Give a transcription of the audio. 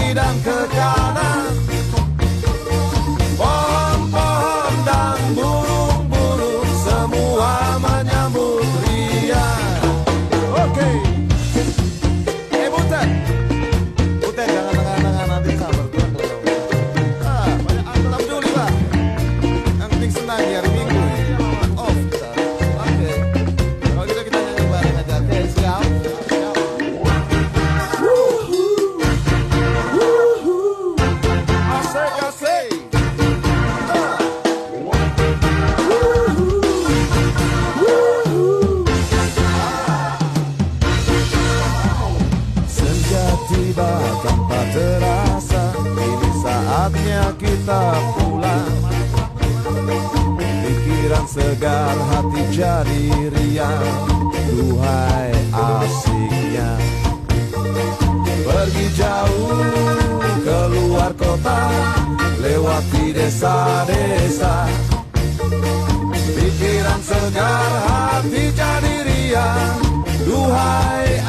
kiri dan ke kanan, pohon-pohon dan burung-burung semua menyambut riang. Oke. Butet, Butet jangan tengah-tengah nanti sabar kurang dong. Banyak angkat peduli lah. Yang penting senang di hari Minggu. Off kita. Oke. Kalau gitu kita nyanyi bareng aja. Oke, siap. Asik. Senja tiba tanpa terasa, ini saatnya kita pulang. Pikiran segar, hati jadi riang. Duhai asiknya pergi jauh keluar kota, lewati desa-desa. Pikiran segar, hati jadi riang. Duhai